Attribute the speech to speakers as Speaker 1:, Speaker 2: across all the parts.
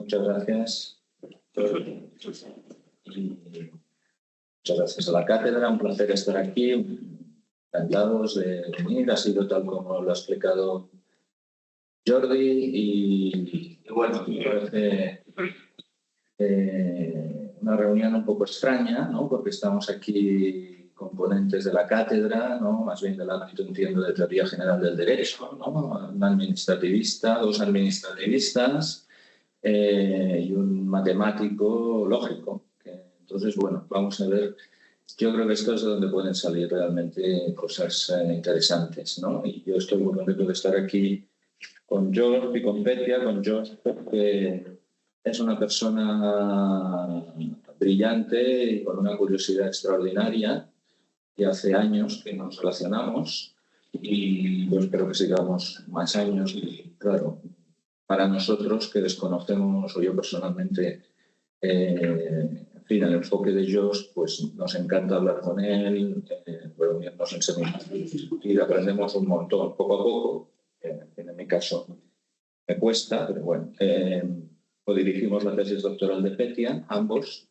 Speaker 1: Muchas gracias. Y muchas gracias a la cátedra. Un placer estar aquí. Encantados de venir. Ha sido tal como lo ha explicado Jordi. Y bueno, me parece una reunión un poco extraña, ¿no? Porque estamos aquí componentes de la cátedra, ¿no? Más bien del ámbito, entiendo, de teoría general del derecho, ¿no? Un administrativista, dos administrativistas y un matemático lógico. Entonces, bueno, vamos a ver. Yo creo que esto es de donde pueden salir realmente cosas interesantes, ¿no? Y yo estoy muy contento de estar aquí con George y con Petia, con George porque es una persona brillante y con una curiosidad extraordinaria y hace años que nos relacionamos y yo espero que sigamos más años y claro, para nosotros que desconocemos o yo personalmente en fin, el enfoque de Josh, pues nos encanta hablar con él, reunirnos en seminarios, discutir, aprendemos un montón, poco a poco, en mi caso me cuesta, pero bueno, codirigimos la tesis doctoral de Petia, ambos,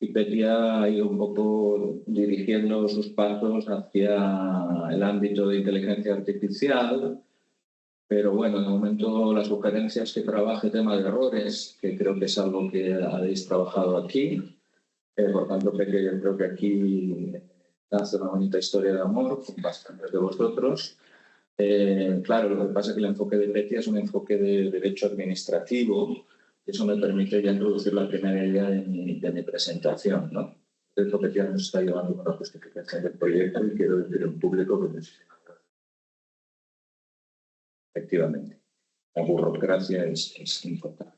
Speaker 1: y Petia ha ido un poco dirigiendo sus pasos hacia el ámbito de inteligencia artificial, pero bueno, de momento las sugerencias que trabaje tema de errores, que creo que es algo que habéis trabajado aquí. Por tanto, Petia, yo creo que aquí hace una bonita historia de amor con bastantes de vosotros. Claro, lo que pasa es que el enfoque de Petia es un enfoque de derecho administrativo y eso me permite ya introducir la primera idea de mi presentación, ¿no? Esto Petia nos está llevando con la justificación del proyecto y quiero decir en público que efectivamente, la burocracia es importante.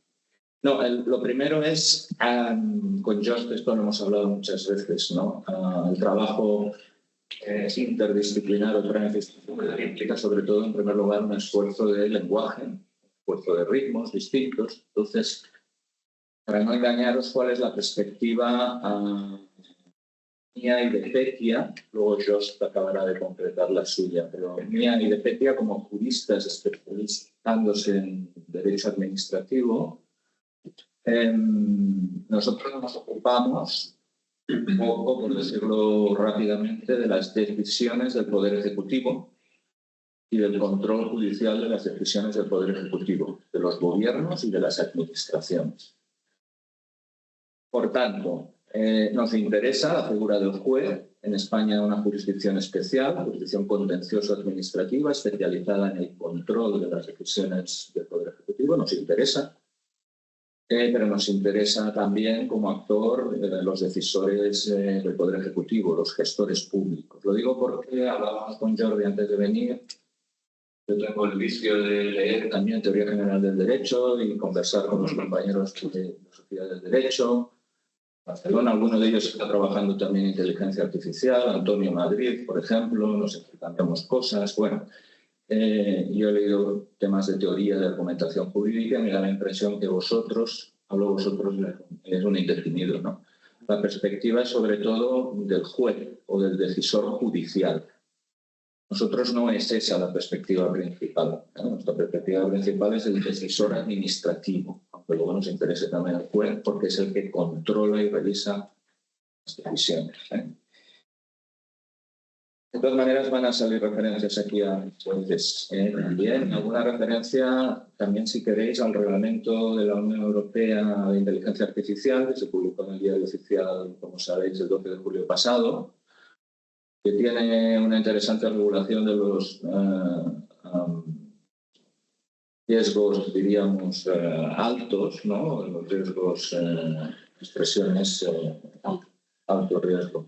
Speaker 1: No, lo primero es, con Josh, esto lo hemos hablado muchas veces, ¿no? El trabajo interdisciplinar o transdisciplinar implica sobre todo, en primer lugar, un esfuerzo de lenguaje, un esfuerzo de ritmos distintos. Entonces, para no engañaros, ¿cuál es la perspectiva mía y de Petia? Luego Josh acabará de completar la suya, pero mía y de Petia como juristas especializándose en derecho administrativo. Nosotros nos ocupamos un poco, por decirlo rápidamente, de las decisiones del Poder Ejecutivo y del control judicial de las decisiones del Poder Ejecutivo, de los gobiernos y de las administraciones. Por tanto, nos interesa la figura del juez, en España una jurisdicción especial, jurisdicción contencioso-administrativa especializada en el control de las decisiones del Poder Ejecutivo, nos interesa. Pero nos interesa también como actor los decisores del Poder Ejecutivo, los gestores públicos. Lo digo porque hablábamos con Jordi antes de venir. Yo tengo el vicio de leer también Teoría General del Derecho y conversar con los compañeros de la Sociedad del Derecho. Barcelona, alguno de ellos está trabajando también en inteligencia artificial. Antonio Madrid, por ejemplo, nos intercambiamos cosas. Bueno, yo he leído temas de teoría de argumentación jurídica y me da la impresión que vosotros, hablo vosotros, es un indefinido, ¿no? La perspectiva es sobre todo del juez o del decisor judicial. Nosotros no es esa la perspectiva principal, ¿no? Nuestra perspectiva principal es el decisor administrativo, aunque luego nos interese también el juez porque es el que controla y revisa las decisiones, ¿eh? De todas maneras, van a salir referencias aquí a jueces. También alguna referencia, también si queréis, al reglamento de la Unión Europea de Inteligencia Artificial, que se publicó en el Diario Oficial, como sabéis, el 12 de julio pasado, que tiene una interesante regulación de los riesgos, diríamos, altos, ¿no? Los riesgos, expresiones alto riesgo.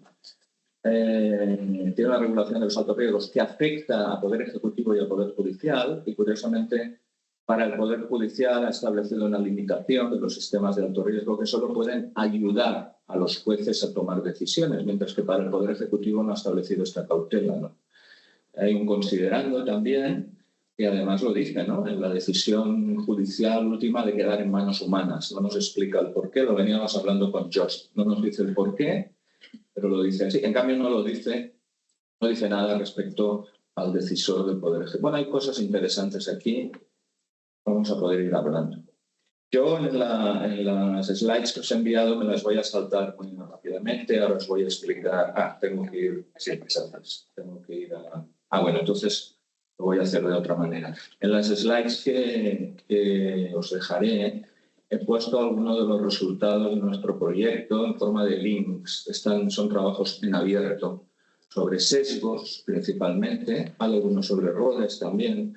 Speaker 1: Tiene una regulación de los altos riesgos que afecta al Poder Ejecutivo y al Poder Judicial y, curiosamente, para el Poder Judicial ha establecido una limitación de los sistemas de alto riesgo que solo pueden ayudar a los jueces a tomar decisiones, mientras que para el Poder Ejecutivo no ha establecido esta cautela, ¿no? Hay un considerando también, y además lo dice, ¿no? En la decisión judicial última de quedar en manos humanas. No nos explica el por qué, lo veníamos hablando con Josh. No nos dice el por qué, pero lo dice así. En cambio, no dice nada respecto al decisor del Poder Ejecutivo. Bueno, hay cosas interesantes aquí. Vamos a poder ir hablando. Yo en las slides que os he enviado me las voy a saltar muy rápidamente. Ahora os voy a explicar. Tengo que ir. Sí, exactas. Tengo que ir a. Bueno, entonces lo voy a hacer de otra manera. En las slides que os dejaré, he puesto algunos de los resultados de nuestro proyecto en forma de links. Son trabajos en abierto sobre sesgos, principalmente. Hay algunos sobre roles también,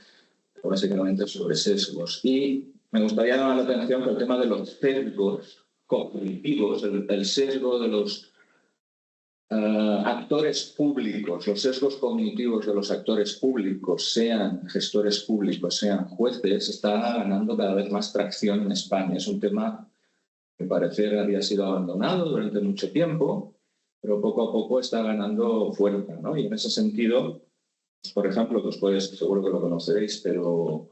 Speaker 1: pero básicamente sobre sesgos. Y me gustaría llamar la atención que el tema de los sesgos cognitivos, el sesgo de los actores públicos, los sesgos cognitivos de los actores públicos, sean gestores públicos, sean jueces, está ganando cada vez más tracción en España. Es un tema que parecer había sido abandonado durante mucho tiempo, pero poco a poco está ganando fuerza, ¿no? Y en ese sentido, por ejemplo, seguro que lo conoceréis, pero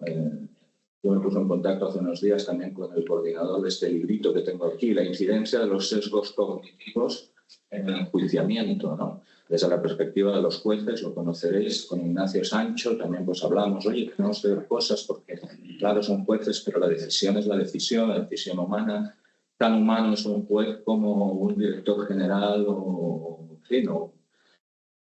Speaker 1: yo me puse en contacto hace unos días también con el coordinador de este librito que tengo aquí, la incidencia de los sesgos cognitivos en el enjuiciamiento, ¿no? Desde la perspectiva de los jueces, lo conoceréis, con Ignacio Sancho también pues hablamos, oye, tenemos que ver cosas porque, claro, son jueces, pero la decisión es la decisión humana. Tan humano es un juez como un director general o en fin, bueno,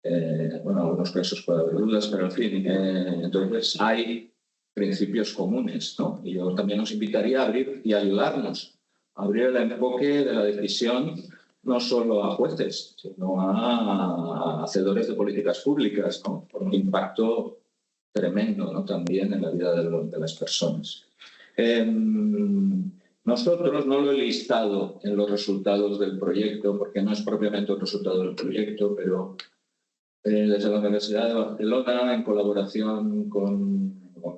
Speaker 1: en algunos casos puede haber dudas, pero en fin, entonces hay principios comunes, ¿no? Y yo también os invitaría a abrir y ayudarnos a abrir el enfoque de la decisión no solo a jueces, sino a hacedores de políticas públicas, ¿no? Por un impacto tremendo, ¿no? También en la vida de las personas. Nosotros no lo he listado en los resultados del proyecto, porque no es propiamente un resultado del proyecto, pero desde la Universidad de Barcelona, en colaboración con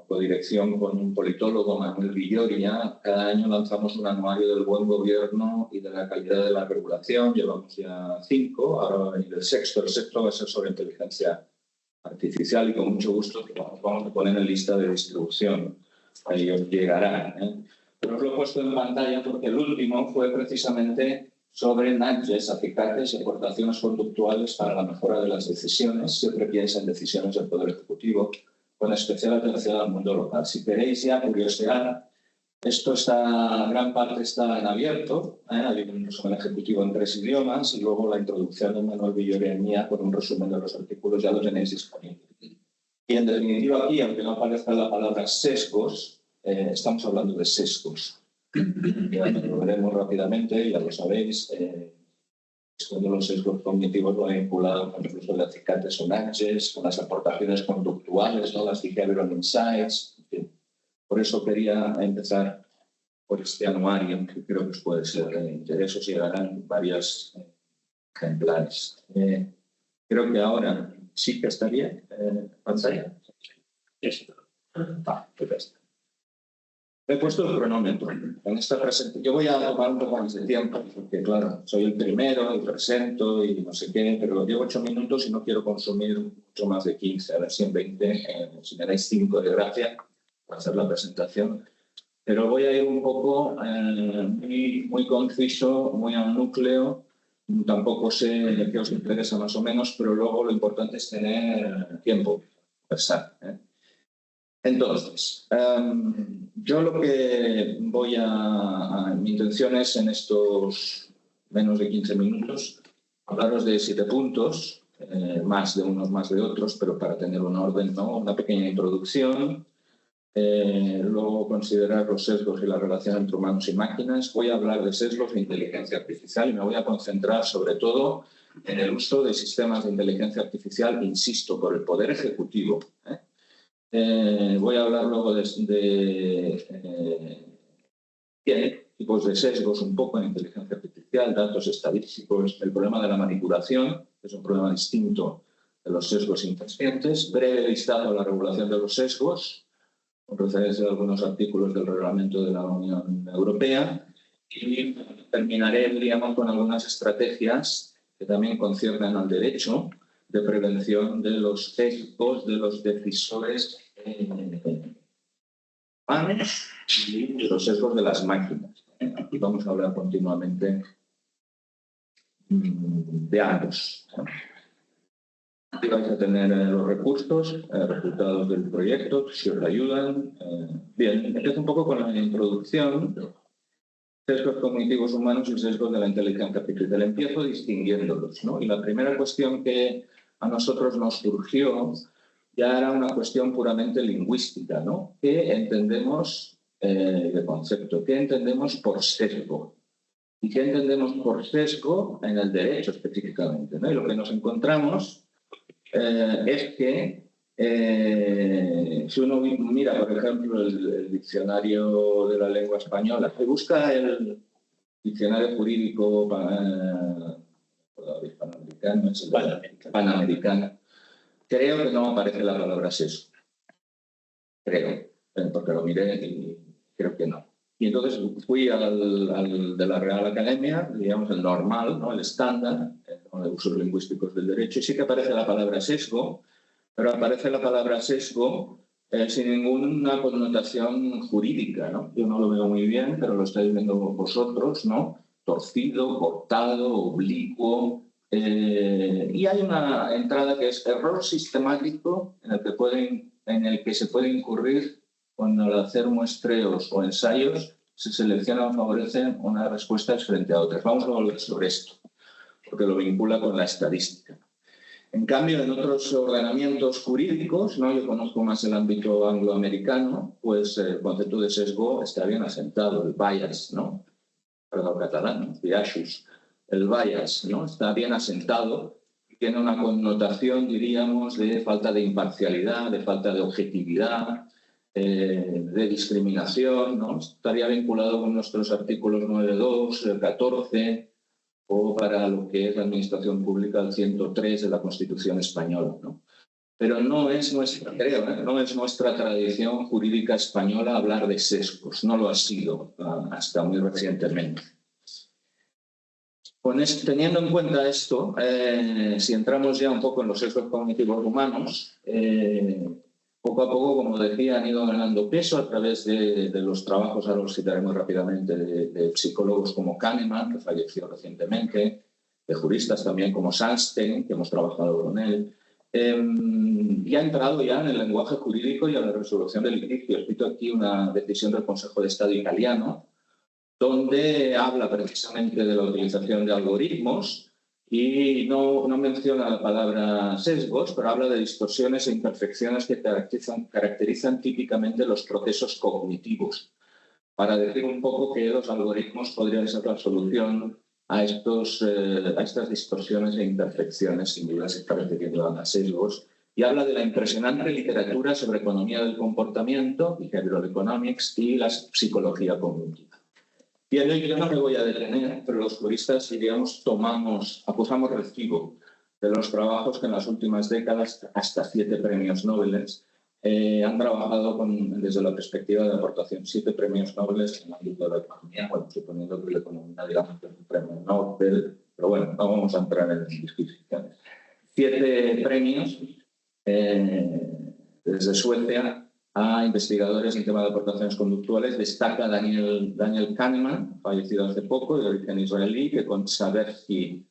Speaker 1: codirección con un politólogo, Manuel Villoria, cada año lanzamos un anuario del buen gobierno y de la calidad de la regulación. Llevamos ya 5, ahora va a venir el sexto. El sexto va a ser sobre inteligencia artificial y con mucho gusto vamos a poner en lista de distribución. Ahí os llegará. Pero os lo he puesto en pantalla porque el último fue precisamente sobre nudges, acicates y aportaciones conductuales para la mejora de las decisiones. Siempre piensa en decisiones del Poder Ejecutivo, con especial atención al mundo local. Si queréis ya curiosear, gran parte está en abierto, hay un resumen ejecutivo en 3 idiomas y luego la introducción de Manuel Villoria mía con un resumen de los artículos ya lo tenéis disponible. Y en definitiva aquí, aunque no aparezca la palabra sesgos, estamos hablando de sesgos. Ya lo veremos rápidamente, ya lo sabéis. Cuando los sesgos cognitivos lo han vinculado con el uso de acicates o nudges, con las aportaciones conductuales, ¿no? Las behavioral insights. En fin. Por eso quería empezar por este anuario, que creo que os puede ser de interés. Os llegarán varios ejemplares. Creo que ahora sí que estaría pantalla. Perfecto. He puesto el cronómetro. En esta presentación, yo voy a tomar un poco más de tiempo, porque claro, soy el primero y presento y no sé qué, pero llevo 8 minutos y no quiero consumir mucho más de 15, a ver si en 20, si me dais 5 de gracia para hacer la presentación. Pero voy a ir un poco muy conciso, muy al núcleo. Tampoco sé qué os interesa más o menos, pero luego lo importante es tener tiempo, pensar. Entonces, yo lo que mi intención es en estos menos de 15 minutos hablaros de 7 puntos, más de unos, más de otros, pero para tener un orden, ¿no? Una pequeña introducción, luego considerar los sesgos y la relación entre humanos y máquinas. Voy a hablar de sesgos de inteligencia artificial y me voy a concentrar sobre todo en el uso de sistemas de inteligencia artificial, insisto, por el Poder Ejecutivo. Voy a hablar luego de tipos de sesgos un poco en inteligencia artificial, datos estadísticos, el problema de la manipulación, que es un problema distinto de los sesgos inconscientes, breve vistazo a la regulación de los sesgos, con referencia a algunos artículos del reglamento de la Unión Europea, y terminaré, digamos, con algunas estrategias que también conciernen al derecho de prevención de los sesgos de los decisores humanos y de los sesgos de las máquinas. Aquí vamos a hablar continuamente de ambos. Aquí vais a tener los recursos, resultados del proyecto, si os ayudan. Bien, empiezo un poco con la introducción. sesgos cognitivos humanos y sesgos de la inteligencia artificial. Empiezo distinguiéndolos, ¿no? Y la primera cuestión que a nosotros nos surgió ya era una cuestión puramente lingüística, ¿no? ¿Qué entendemos de concepto? ¿Qué entendemos por sesgo? ¿Y qué entendemos por sesgo en el derecho específicamente, ¿no? Y lo que nos encontramos es que si uno mira, por ejemplo, el diccionario de la lengua española, se busca el diccionario jurídico hispanoamericano, es el panamericano, creo que no aparece la palabra sesgo. Creo, porque lo miré y creo que no. Y entonces fui al de la Real Academia, digamos el normal, ¿no? El estándar, de usos lingüísticos del derecho, y sí que aparece la palabra sesgo, pero aparece la palabra sesgo sin ninguna connotación jurídica, ¿no? Yo no lo veo muy bien, pero lo estáis viendo vosotros, ¿no? Torcido, cortado, oblicuo. Y hay una entrada que es error sistemático en el que se puede incurrir cuando al hacer muestreos o ensayos se seleccionan o favorecen unas respuestas frente a otras. Vamos a volver sobre esto, porque lo vincula con la estadística. En cambio, en otros ordenamientos jurídicos, ¿no? Yo conozco más el ámbito angloamericano, pues el concepto de sesgo está bien asentado, el bias, ¿no? Perdón, catalán, ¿no? Biasus. El bias, ¿no? Está bien asentado y tiene una connotación, diríamos, de falta de imparcialidad, de falta de objetividad, de discriminación, ¿no? Estaría vinculado con nuestros artículos 9.2, 14, o para lo que es la administración pública, el 103 de la Constitución española, ¿no? Pero no es nuestra, creo, no es nuestra tradición jurídica española hablar de sesgos, no lo ha sido hasta muy recientemente. Teniendo en cuenta esto, si entramos ya un poco en los sesgos cognitivos humanos, poco a poco, como decía, han ido ganando peso a través de los trabajos, ahora los citaremos rápidamente, de psicólogos como Kahneman, que falleció recientemente, de juristas también como Sandstein, que hemos trabajado con él, y ha entrado ya en el lenguaje jurídico y en la resolución de litigios. Cito aquí una decisión del Consejo de Estado italiano, donde habla precisamente de la utilización de algoritmos y no menciona la palabra sesgos, pero habla de distorsiones e imperfecciones que caracterizan típicamente los procesos cognitivos, para decir un poco que los algoritmos podrían ser la solución a estas distorsiones e imperfecciones, sin duda se está refiriendo a sesgos, y habla de la impresionante literatura sobre economía del comportamiento, behavioral economics, y la psicología cognitiva. Y en ello yo no me voy a detener, pero los juristas, diríamos, acusamos recibo de los trabajos que en las últimas décadas, hasta 7 premios Nobel, han trabajado desde la perspectiva de aportación. 7 premios Nobel en el ámbito de la economía, bueno, suponiendo que la economía, digamos, que es un premio Nobel, pero bueno, no vamos a entrar en disquisiciones. 7 premios desde Suecia a investigadores en tema de aportaciones conductuales. Destaca Daniel Kahneman, fallecido hace poco, de origen israelí, que con Tversky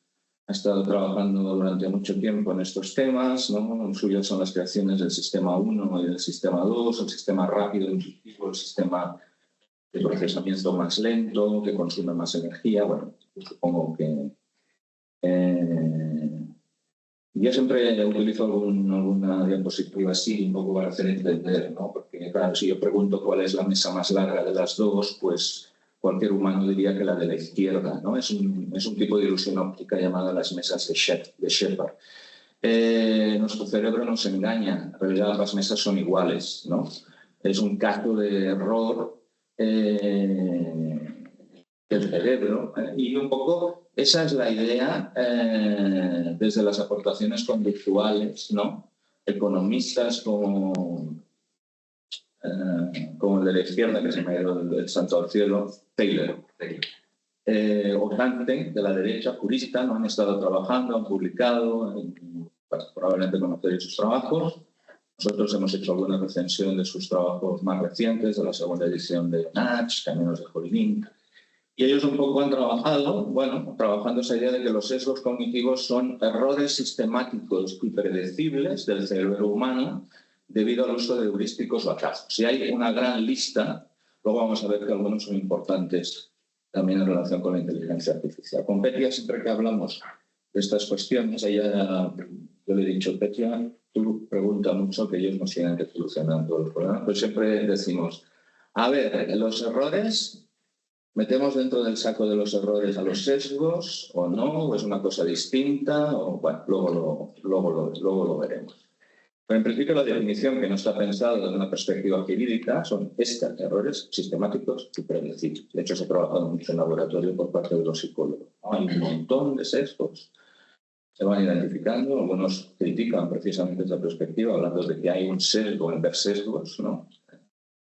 Speaker 1: ha estado trabajando durante mucho tiempo en estos temas, ¿no? Suyas son las creaciones del sistema 1 y del sistema 2, el sistema rápido, intuitivo, el sistema de procesamiento más lento, que consume más energía. Bueno, supongo que... Yo siempre utilizo alguna diapositiva así, un poco para hacer entender, ¿no? Porque, claro, si yo pregunto cuál es la mesa más larga de las dos, pues cualquier humano diría que la de la izquierda, ¿no? Es un tipo de ilusión óptica llamada las mesas de Shepard. Nuestro cerebro nos engaña, en realidad las mesas son iguales, ¿no? Es un caso de error del cerebro, y un poco esa es la idea desde las aportaciones conductuales, ¿no? Economistas como el de la izquierda, que se me ha ido el santo al cielo, Taylor. O Dante, de la derecha, jurista, no han estado trabajando, han publicado, probablemente conoceréis sus trabajos. Nosotros hemos hecho alguna recensión de sus trabajos más recientes, de la segunda edición de Natch, Caminos de Jolín. Y ellos un poco han trabajando esa idea de que los sesgos cognitivos son errores sistemáticos y predecibles del cerebro humano debido al uso de heurísticos o atajos. Si hay una gran lista, luego vamos a ver que algunos son importantes también en relación con la inteligencia artificial. Con Petya, siempre que hablamos de estas cuestiones, yo le he dicho, Petya, tú pregunta mucho que ellos nos tienen que solucionar todos los problemas, pero siempre decimos, a ver, los errores, ¿metemos dentro del saco de los errores a los sesgos o no? ¿O es una cosa distinta? O, bueno, luego lo veremos. Pero en principio la definición, que no está pensada desde una perspectiva jurídica, son estos errores sistemáticos y predecibles. De hecho, se ha trabajado mucho en laboratorio por parte de los psicólogos. Hay un montón de sesgos. Se van identificando, algunos critican precisamente esa perspectiva, hablando de que hay un sesgo en ver sesgos, ¿no?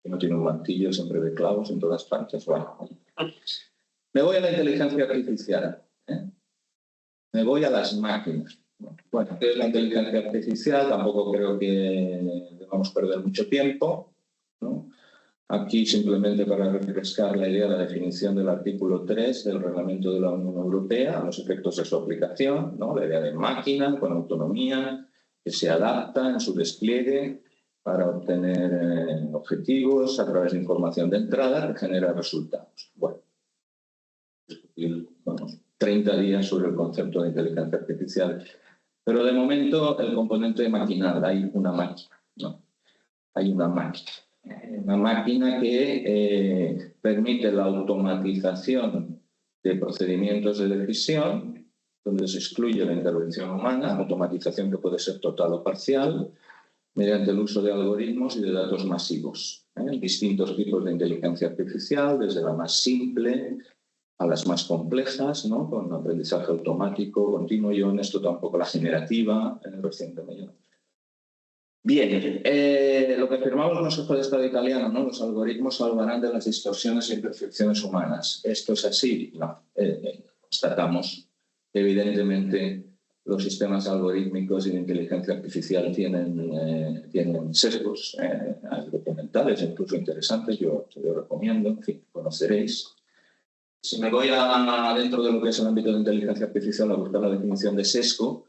Speaker 1: Que no tiene un martillo, siempre de clavos en todas partes. Bueno, me voy a la inteligencia artificial, ¿eh? Me voy a las máquinas. Bueno, ¿qué es la inteligencia artificial? Tampoco creo que debamos perder mucho tiempo, ¿no? Aquí, simplemente para refrescar la idea, la definición del artículo 3 del Reglamento de la Unión Europea, a los efectos de su aplicación, ¿no? La idea de máquina con autonomía, que se adapta en su despliegue para obtener objetivos a través de información de entrada que genera resultados. Bueno, 30 días sobre el concepto de inteligencia artificial. Pero de momento el componente maquinal, hay una máquina, ¿no? Hay una máquina que permite la automatización de procedimientos de decisión, donde se excluye la intervención humana, automatización que puede ser total o parcial, mediante el uso de algoritmos y de datos masivos. Distintos tipos de inteligencia artificial, desde la más simple a las más complejas, ¿no? Con aprendizaje automático, continuo, y honesto, tampoco la generativa, recientemente. Bien, lo que afirmaba el Consejo de Estado italiano, ¿no? Los algoritmos salvarán de las distorsiones e imperfecciones humanas. ¿Esto es así? No. Constatamos que evidentemente los sistemas algorítmicos y de inteligencia artificial tienen sesgos, documentales, incluso interesantes, yo te lo recomiendo, en fin, conoceréis. Si me voy dentro de lo que es el ámbito de inteligencia artificial a buscar la definición de sesgo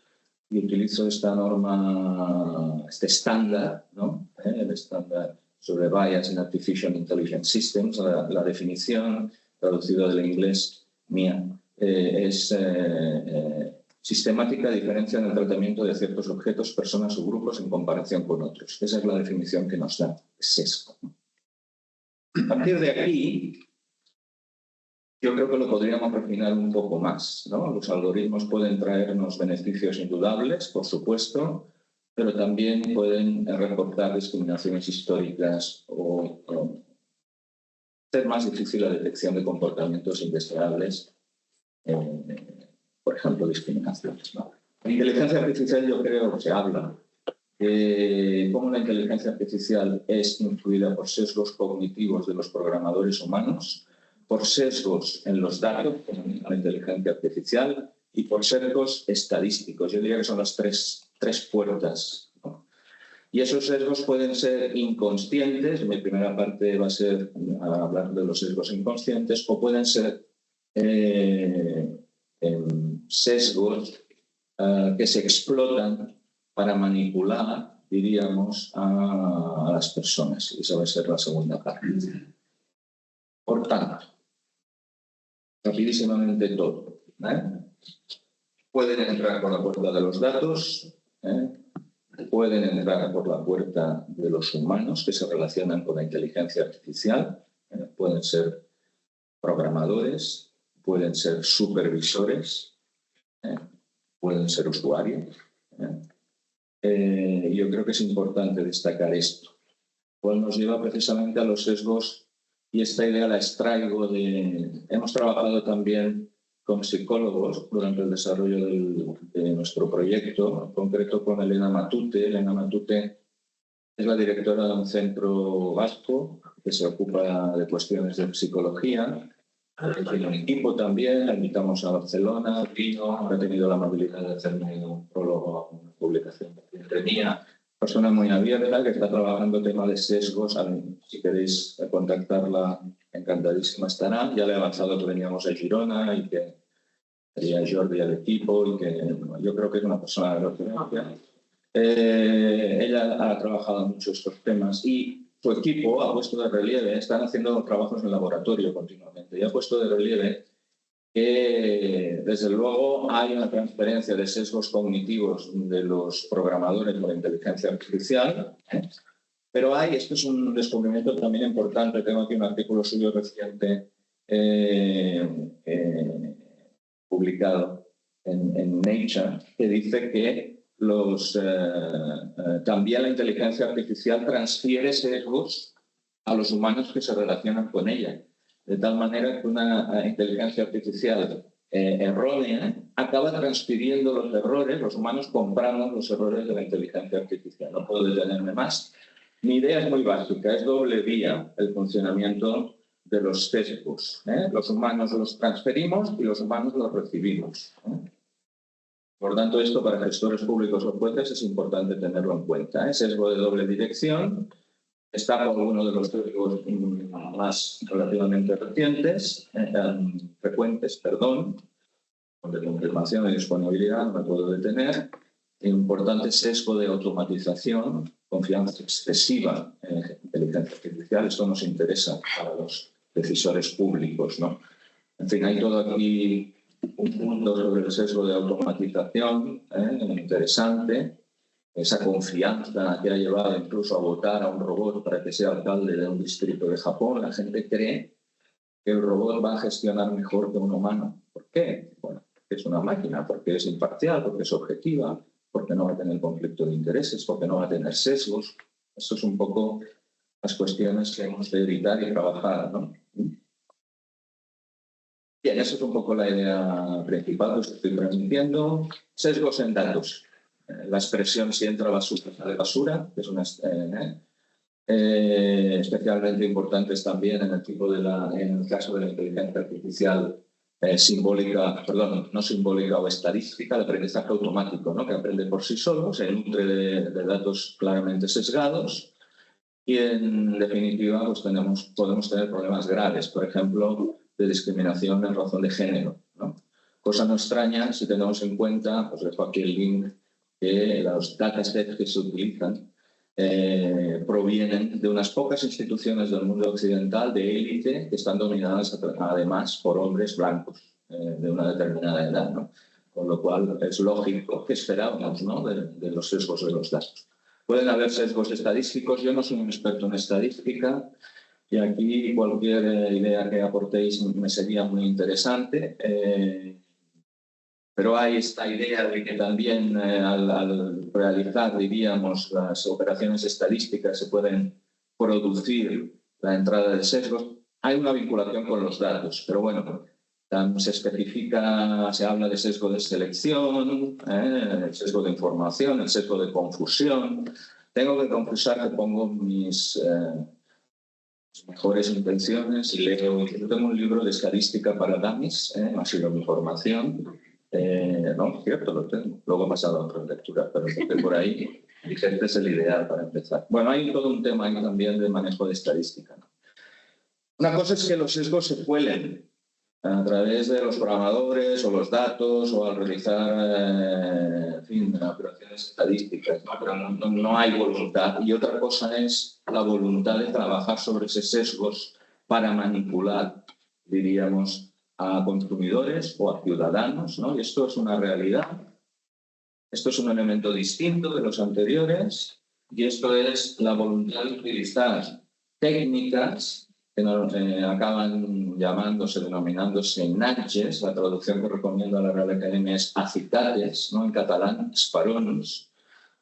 Speaker 1: y utilizo esta norma, este estándar, ¿no? El estándar sobre Bias in Artificial Intelligence Systems, la definición traducida del inglés mía es sistemática diferencia en el tratamiento de ciertos objetos, personas o grupos en comparación con otros. Esa es la definición que nos da sesgo. A partir de aquí, yo creo que lo podríamos refinar un poco más, ¿no? Los algoritmos pueden traernos beneficios indudables, por supuesto, pero también pueden reportar discriminaciones históricas o hacer más difícil la detección de comportamientos indeseables, por ejemplo, discriminaciones, ¿no? En inteligencia artificial yo creo que se habla de cómo la inteligencia artificial es influida por sesgos cognitivos de los programadores humanos, por sesgos en los datos, como la inteligencia artificial, y por sesgos estadísticos. Yo diría que son las tres puertas, ¿no? Y esos sesgos pueden ser inconscientes, mi primera parte va a ser hablar de los sesgos inconscientes, o pueden ser sesgos que se explotan para manipular, diríamos, a las personas. Esa va a ser la segunda parte. Por tanto, rapidísimamente todo, pueden entrar por la puerta de los datos, pueden entrar por la puerta de los humanos que se relacionan con la inteligencia artificial, pueden ser programadores, pueden ser supervisores, pueden ser usuarios. Yo creo que es importante destacar esto, cual nos lleva precisamente a los sesgos. Y esta idea la extraigo de... Hemos trabajado también con psicólogos durante el desarrollo de nuestro proyecto, en concreto con Elena Matute. Elena Matute es la directora de un centro vasco que se ocupa de cuestiones de psicología. Tiene un equipo también, la invitamos a Barcelona, vino, ha tenido la amabilidad de hacerme un prólogo a una publicación de mía. Persona muy abierta que está trabajando tema de sesgos. Si queréis contactarla, encantadísima estará. Ya le he avanzado que veníamos a Girona y que sería Jordi al equipo y que yo creo que es una persona de referencia. Ella ha trabajado mucho estos temas y su equipo ha puesto de relieve, están haciendo trabajos en laboratorio continuamente, y ha puesto de relieve que, desde luego, hay una transferencia de sesgos cognitivos de los programadores de la inteligencia artificial, pero esto es un descubrimiento también importante. Tengo aquí un artículo suyo reciente publicado en Nature, que dice que también la inteligencia artificial transfiere sesgos a los humanos que se relacionan con ella. De tal manera que una inteligencia artificial errónea acaba transfiriendo los errores. Los humanos compramos los errores de la inteligencia artificial. No puedo detenerme más. Mi idea es muy básica, es doble vía el funcionamiento de los sesgos. Los humanos los transferimos y los humanos los recibimos. Por tanto, esto para gestores públicos o jueces es importante tenerlo en cuenta. Sesgo de doble dirección. Está por uno de los sesgos más relativamente frecuentes, de confirmación y disponibilidad, no me puedo detener. Importante sesgo de automatización, confianza excesiva en inteligencia artificial. Esto nos interesa para los decisores públicos, ¿no? En fin, hay todo aquí un punto sobre el sesgo de automatización interesante. Esa confianza que ha llevado incluso a votar a un robot para que sea alcalde de un distrito de Japón. La gente cree que el robot va a gestionar mejor que un humano. ¿Por qué? Bueno, porque es una máquina, porque es imparcial, porque es objetiva, porque no va a tener conflicto de intereses, porque no va a tener sesgos. Esto es un poco las cuestiones que hemos de evitar y trabajar, ¿no? Bien, esa es un poco la idea principal que os estoy transmitiendo. Sesgos en datos. La expresión si entra basura, sale basura, que es una, especialmente importantes también en el caso de la inteligencia artificial simbólica, perdón, no simbólica o estadística, de aprendizaje automático, ¿no? Que aprende por sí solo, se nutre de datos claramente sesgados y, en definitiva, pues podemos tener problemas graves, por ejemplo, de discriminación en razón de género, ¿no? Cosa no extraña si tenemos en cuenta, os dejo aquí el link, que los datasets que se utilizan provienen de unas pocas instituciones del mundo occidental de élite que están dominadas además por hombres blancos de una determinada edad, ¿no? Con lo cual es lógico que esperamos, ¿no? de los sesgos de los datos. Pueden haber sesgos estadísticos. Yo no soy un experto en estadística y aquí cualquier idea que aportéis me sería muy interesante. Pero hay esta idea de que también al realizar, diríamos, las operaciones estadísticas se pueden producir la entrada de sesgos. Hay una vinculación con los datos, pero bueno, se especifica, se habla de sesgo de selección, el sesgo de información, el sesgo de confusión. Tengo que confesar que pongo mis mejores intenciones y leo. Yo tengo un libro de estadística para dummies, ha sido mi formación. No, cierto, lo tengo. Luego he pasado a otras lecturas, pero empecé por ahí. Dije, este es el ideal para empezar. Bueno, hay todo un tema ahí también de manejo de estadística, ¿no? Una cosa es que los sesgos se cuelen a través de los programadores o los datos o al realizar, en fin, operaciones estadísticas, ¿no? Pero no hay voluntad. Y otra cosa es la voluntad de trabajar sobre esos sesgos para manipular, diríamos, a consumidores o a ciudadanos, ¿no? Y esto es una realidad. Esto es un elemento distinto de los anteriores y esto es la voluntad de utilizar técnicas que acaban denominándose nudges. La traducción que recomiendo a la Real Academia es acicates, ¿no? En catalán, sparonos,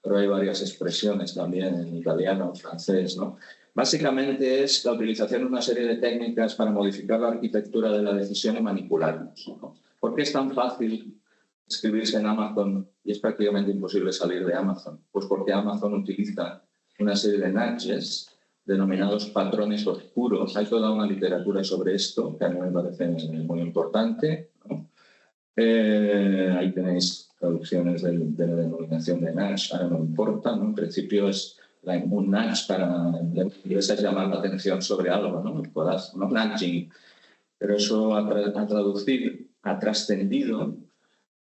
Speaker 1: pero hay varias expresiones también en italiano, en francés, ¿no? Básicamente es la utilización de una serie de técnicas para modificar la arquitectura de la decisión y manipularnos, ¿no? ¿Por qué es tan fácil inscribirse en Amazon y es prácticamente imposible salir de Amazon? Pues porque Amazon utiliza una serie de nudges denominados patrones oscuros. Hay toda una literatura sobre esto que a mí me parece muy importante, ¿no? Ahí tenéis traducciones de la denominación de nudge, ahora no importa, ¿no? En principio es un nudge para es llamar la atención sobre algo, ¿no? No nudging, pero eso ha trascendido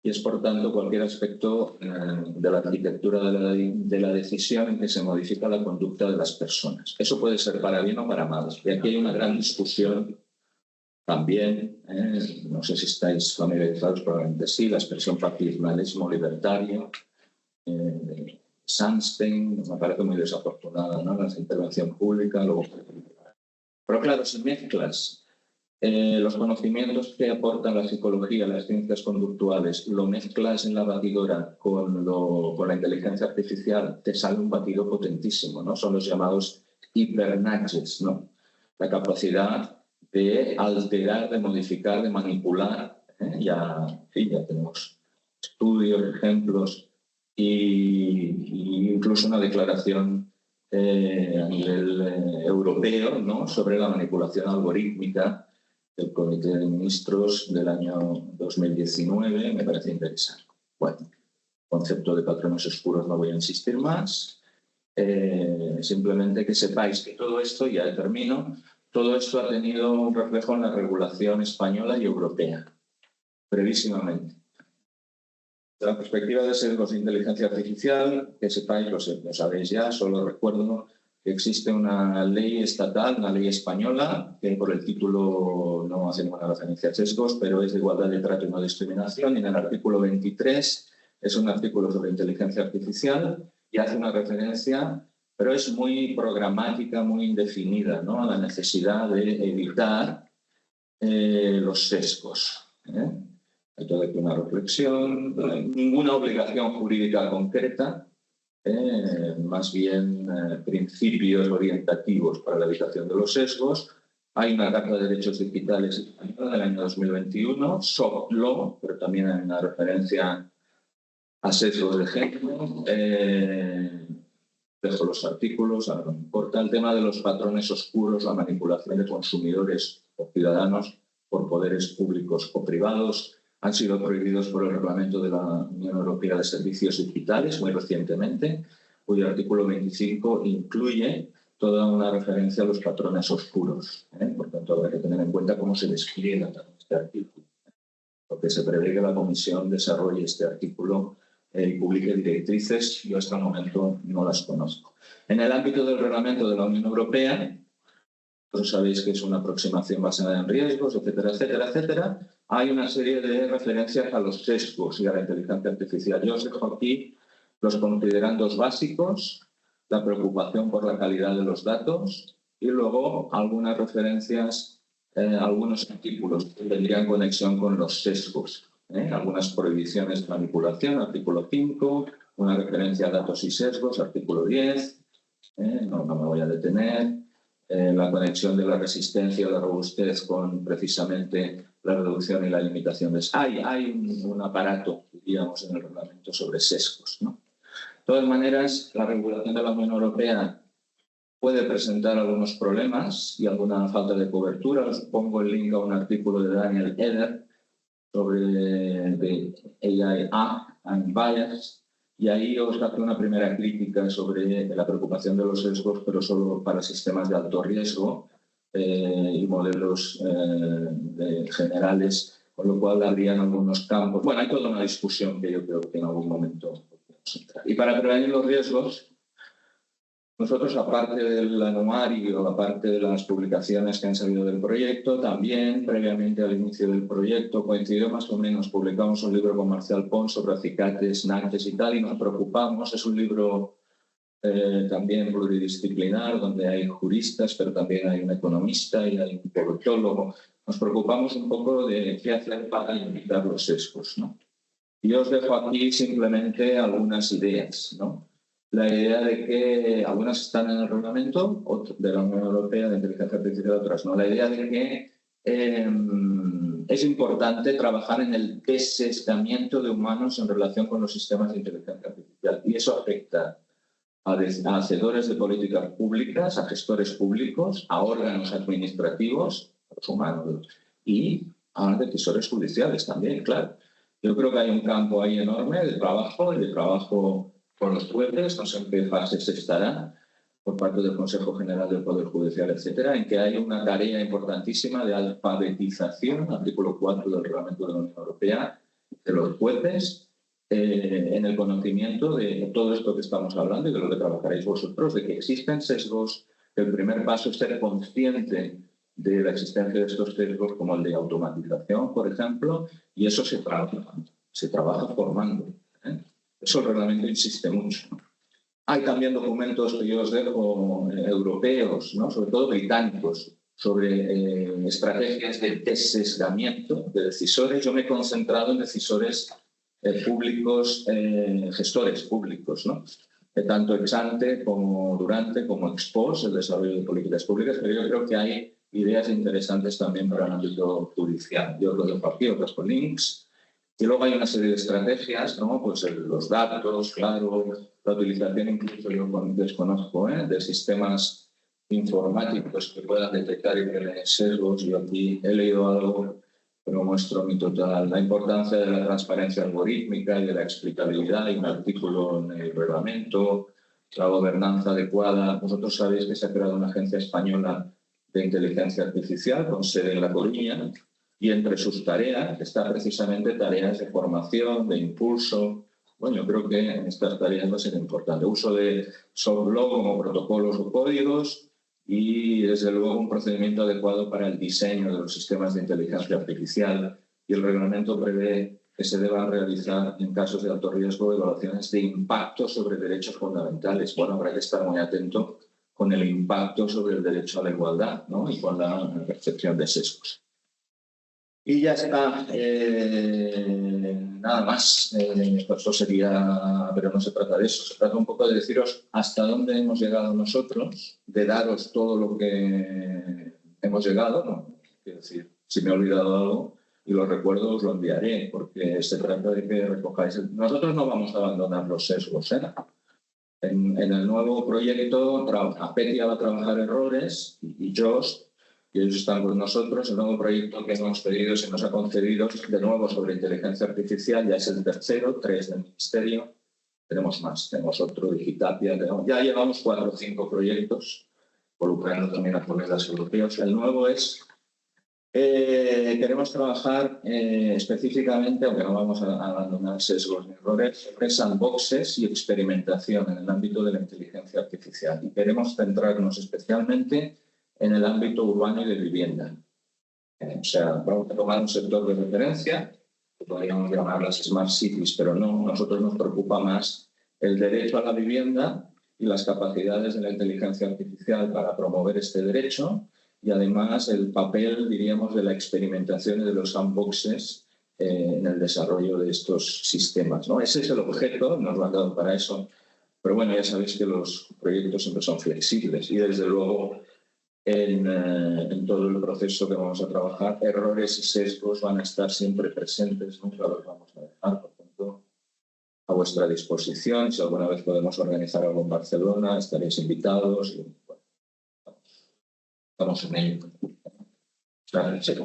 Speaker 1: y es, por tanto, cualquier aspecto de la arquitectura de la decisión en que se modifica la conducta de las personas. Eso puede ser para bien o para mal. Y aquí hay una gran discusión también, no sé si estáis familiarizados, probablemente sí, la expresión paternalismo libertario, Sunstein, me parece muy desafortunada, ¿no? La intervención pública, luego... Pero claro, si mezclas los conocimientos que aportan la psicología, las ciencias conductuales, lo mezclas en la batidora con la inteligencia artificial, te sale un batido potentísimo, ¿no? Son los llamados hipernudges, ¿no? La capacidad de alterar, de modificar, de manipular. Ya tenemos estudios, ejemplos y incluso una declaración a nivel europeo, ¿no? Sobre la manipulación algorítmica del Comité de Ministros del año 2019, me parece interesante. Bueno, concepto de patrones oscuros no voy a insistir más. Simplemente que sepáis que todo esto, ya termino, todo esto ha tenido un reflejo en la regulación española y europea, brevísimamente. De la perspectiva de sesgos de inteligencia artificial, que sepáis, lo sabéis ya, solo recuerdo que existe una ley estatal, una ley española, que por el título no hace ninguna referencia a sesgos, pero es de igualdad de trato y no discriminación, y en el artículo 23 es un artículo sobre inteligencia artificial y hace una referencia, pero es muy programática, muy indefinida, ¿no? A la necesidad de evitar los sesgos. Hay toda aquí una reflexión, ninguna obligación jurídica concreta, más bien principios orientativos para la evitación de los sesgos. Hay una Carta de Derechos Digitales española del año 2021, soft law, pero también hay una referencia a sesgos de género. Dejo los artículos, ahora no me importa. El tema de los patrones oscuros, la manipulación de consumidores o ciudadanos por poderes públicos o privados, han sido prohibidos por el Reglamento de la Unión Europea de Servicios Digitales muy recientemente, cuyo artículo 25 incluye toda una referencia a los patrones oscuros. Por tanto, habrá que tener en cuenta cómo se despliega este artículo. Porque se prevé que la Comisión desarrolle este artículo y publique directrices. Yo hasta el momento no las conozco. En el ámbito del Reglamento de la Unión Europea, vosotros sabéis que es una aproximación basada en riesgos, etcétera, etcétera, etcétera. Hay una serie de referencias a los sesgos y a la inteligencia artificial. Yo os dejo aquí los considerandos básicos, la preocupación por la calidad de los datos y luego algunas referencias, algunos artículos que tendrían conexión con los sesgos. Algunas prohibiciones de manipulación, artículo 5, una referencia a datos y sesgos, artículo 10, no me voy a detener. La conexión de la resistencia o la robustez con precisamente la reducción y la limitación de... Hay un aparato, diríamos, en el reglamento sobre sesgos, ¿no? De todas maneras, la regulación de la Unión Europea puede presentar algunos problemas y alguna falta de cobertura. Os pongo el link a un artículo de Daniel Eder sobre AI and Bias, y ahí os hace una primera crítica sobre la preocupación de los sesgos, pero solo para sistemas de alto riesgo y modelos generales, con lo cual habrían algunos campos. Bueno, hay toda una discusión que yo creo que en algún momento podemos entrar. Y para prevenir los riesgos, nosotros, aparte del anuario, aparte de las publicaciones que han salido del proyecto, también, previamente al inicio del proyecto, coincidió más o menos, publicamos un libro con Marcial Pons sobre acicates, NACTES y tal, y nos preocupamos. Es un libro también pluridisciplinar, donde hay juristas, pero también hay un economista y hay un politólogo. Nos preocupamos un poco de qué hacer para evitar los sesgos, ¿no? Y os dejo aquí simplemente algunas ideas, ¿no? La idea de que algunas están en el reglamento de la Unión Europea de inteligencia artificial, otras no. La idea de que es importante trabajar en el desescamiento de humanos en relación con los sistemas de inteligencia artificial. Y eso afecta a hacedores de políticas públicas, a gestores públicos, a órganos administrativos, a los humanos, y a decisores judiciales también, claro. Yo creo que hay un campo ahí enorme de trabajo con los jueces, no sé en qué fases estará, por parte del Consejo General del Poder Judicial, etcétera, en que hay una tarea importantísima de alfabetización, artículo 4 del Reglamento de la Unión Europea, de los jueces en el conocimiento de todo esto que estamos hablando y de lo que trabajaréis vosotros, de que existen sesgos, que el primer paso es ser consciente de la existencia de estos sesgos, como el de automatización, por ejemplo, y eso se trabaja formando. Eso el reglamento insiste mucho. Hay también documentos que yo os dejo europeos, ¿no? Sobre todo británicos, sobre estrategias de desesgamiento de decisores. Yo me he concentrado en decisores públicos, gestores públicos, ¿no? Tanto ex ante como durante, como ex post, el desarrollo de políticas públicas, pero yo creo que hay ideas interesantes también para el ámbito judicial. Yo lo dejo aquí, otras con links. Y luego hay una serie de estrategias, ¿no? Pues los datos, claro, la utilización, incluso yo desconozco, de sistemas informáticos que puedan detectar y prevenir sesgos. Yo aquí he leído algo, pero muestro mi total. La importancia de la transparencia algorítmica y de la explicabilidad, hay un artículo en el reglamento, la gobernanza adecuada. Vosotros sabéis que se ha creado una agencia española de inteligencia artificial con sede en La Coruña, y entre sus tareas está precisamente tareas de formación, de impulso. Bueno, yo creo que en estas tareas va a ser importante. Uso de soft law como protocolos o códigos y, desde luego, un procedimiento adecuado para el diseño de los sistemas de inteligencia artificial. Y el reglamento prevé que se deban realizar, en casos de alto riesgo, evaluaciones de impacto sobre derechos fundamentales. Bueno, habrá que estar muy atento con el impacto sobre el derecho a la igualdad, ¿no? Y con la percepción de sesgos. Y ya está, nada más. Esto sería, pero no se trata de eso, se trata un poco de deciros hasta dónde hemos llegado nosotros, de daros todo lo que hemos llegado, ¿no? Quiero decir, si me he olvidado algo y lo recuerdo, os lo enviaré, porque se trata de que recojáis. Nosotros no vamos a abandonar los sesgos, ¿eh? En el nuevo proyecto, Apetia va a trabajar errores y Josh, y ellos están con nosotros. El nuevo proyecto que hemos pedido, se nos ha concedido, de nuevo sobre inteligencia artificial, ya es el tercero, 3 del Ministerio. Tenemos más, tenemos otro, Digitapia, ya llevamos 4 o 5 proyectos, involucrando también a colegas europeos. El nuevo es, queremos trabajar específicamente, aunque no vamos a abandonar sesgos ni errores, sobre sandboxes y experimentación en el ámbito de la inteligencia artificial. Y queremos centrarnos especialmente en el ámbito urbano y de vivienda. O sea, vamos a tomar un sector de referencia, que podríamos llamarlas Smart Cities, pero no, a nosotros nos preocupa más el derecho a la vivienda y las capacidades de la inteligencia artificial para promover este derecho, y además el papel, diríamos, de la experimentación y de los sandboxes en el desarrollo de estos sistemas, ¿no? Ese es el objeto, nos lo han dado para eso, pero bueno, ya sabéis que los proyectos siempre son flexibles y, desde luego, en todo el proceso que vamos a trabajar, errores y sesgos van a estar siempre presentes, nunca los vamos a dejar. Por tanto, a vuestra disposición. Si alguna vez podemos organizar algo en Barcelona, estaréis invitados. Y, bueno, estamos en ello. Gracias.